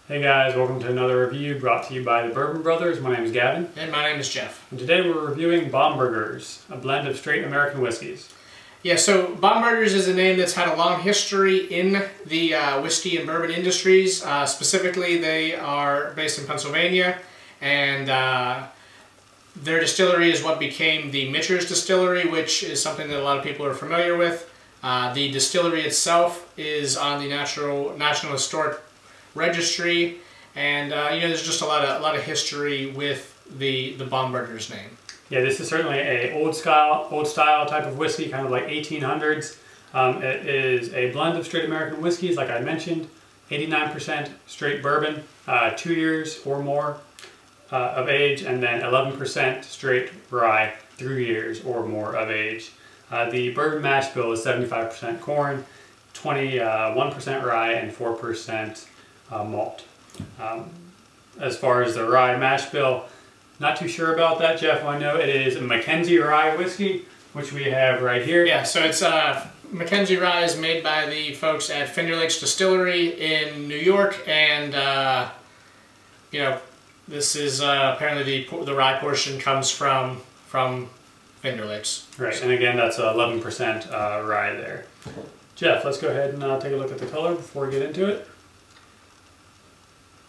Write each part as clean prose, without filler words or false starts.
Hey guys, welcome to another review brought to you by the Bourbon Brothers. My name is Gavin. And my name is Jeff. And today we're reviewing Bombergers, a blend of straight American whiskeys. Yeah, so Bombergers is a name that's had a long history in the whiskey and bourbon industries. Specifically, they are based in Pennsylvania, and their distillery is what became the Mitcher's Distillery, which is something that a lot of people are familiar with. The distillery itself is on the National Historic Registry, and there's just a lot of history with the Bomberger's name. Yeah, this is certainly a old style type of whiskey, kind of like 1800s. It is a blend of straight American whiskeys, like I mentioned, 89% straight bourbon, 2 years or more of age, and then 11% straight rye, 3 years or more of age. The bourbon mash bill is 75% corn, 21% rye, and 4% malt. As far as the rye mash bill, not too sure about that, Jeff. I know it is a Mackenzie rye whiskey, which we have right here. Yeah, so it's Mackenzie rye is made by the folks at Finger Lakes Distillery in New York, and this is apparently the rye portion comes from Finger Lakes. Right, and again, that's 11% rye there. Jeff, let's go ahead and take a look at the color before we get into it.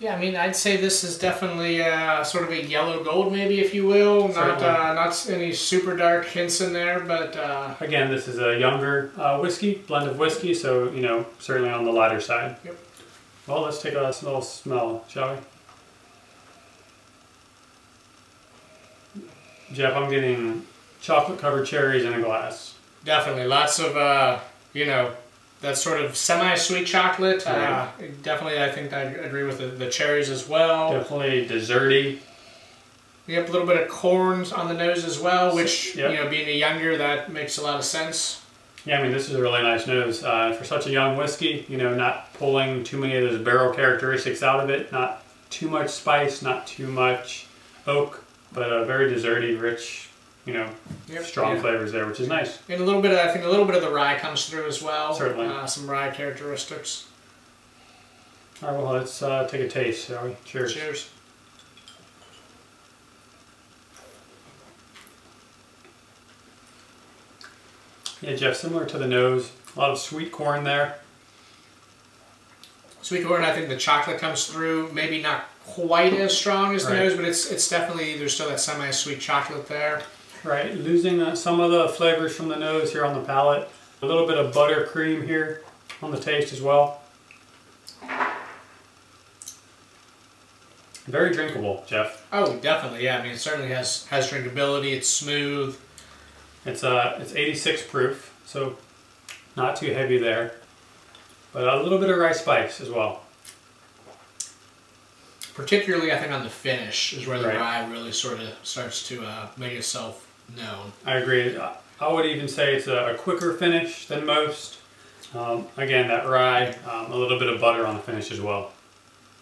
Yeah, I mean, I'd say this is definitely sort of a yellow gold, maybe, if you will. Not any super dark hints in there, but again, this is a younger blend of whiskey, so certainly on the lighter side. Yep. Well, let's take a little smell, shall we? Jeff, I'm getting chocolate-covered cherries in a glass. Definitely, lots of that sort of semi-sweet chocolate. Right. Definitely, I think I agree with the cherries as well. Definitely desserty. Yep, a little bit of corn on the nose as well, which, yep, being a younger, that makes a lot of sense. Yeah, I mean, this is a really nice nose. For such a young whiskey, not pulling too many of those barrel characteristics out of it, not too much spice, not too much oak, but a very desserty, rich, strong flavors there, which is nice. And I think a little bit of the rye comes through as well. Certainly. Some rye characteristics. All right, well, let's take a taste, shall we? Cheers. Cheers. Yeah, Jeff, similar to the nose, a lot of sweet corn there. Sweet corn, I think the chocolate comes through, maybe not quite as strong as the nose, but it's definitely, there's still that semi-sweet chocolate there. Right, losing some of the flavors from the nose here on the palate. A little bit of buttercream here on the taste as well. Very drinkable, Jeff. Oh, definitely, yeah. I mean, it certainly has drinkability. It's smooth. It's 86 proof, so not too heavy there. But a little bit of rice spice as well. Particularly, I think, on the finish is where the rye really sort of starts to make itself known. I agree. I would even say it's a quicker finish than most. Again, that rye, a little bit of butter on the finish as well.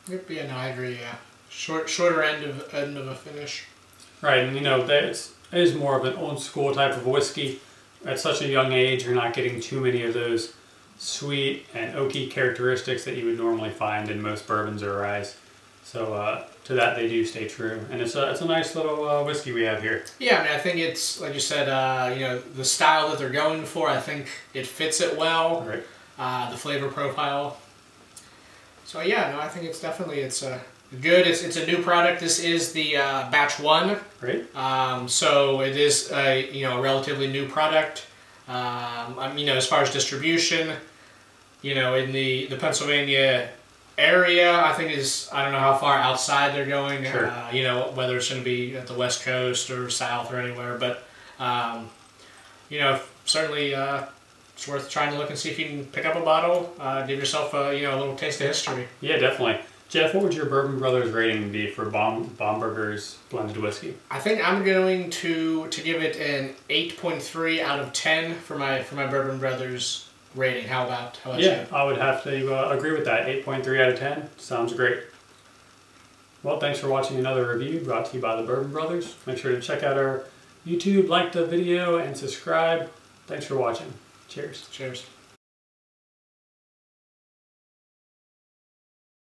Yep, yeah, no, I agree, yeah. Shorter end of a finish. Right, and it is more of an old school type of whiskey. At such a young age, you're not getting too many of those sweet and oaky characteristics that you would normally find in most bourbons or ryes. So to that they do stay true, and it's a nice little whiskey we have here. Yeah, I mean, I think it's, like you said, the style that they're going for, I think it fits it well. Right. The flavor profile. So yeah, no, I think it's definitely good. It's a new product. This is the batch 1. Right. So it is a relatively new product. As far as distribution, in the Pennsylvania area, I think I don't know how far outside they're going. Sure. Whether it's going to be at the West Coast or South or anywhere, but certainly it's worth trying to look and see if you can pick up a bottle, give yourself a little taste of history. Yeah, definitely. Jeff, what would your Bourbon Brothers rating be for Bomberger's blended whiskey? I think I'm going to give it an 8.3 out of 10 for my Bourbon Brothers rating. How about you? Yeah, I would have to agree with that. 8.3 out of 10. Sounds great. Well, thanks for watching another review brought to you by the Bourbon Brothers. Make sure to check out our YouTube, like the video, and subscribe. Thanks for watching. Cheers. Cheers.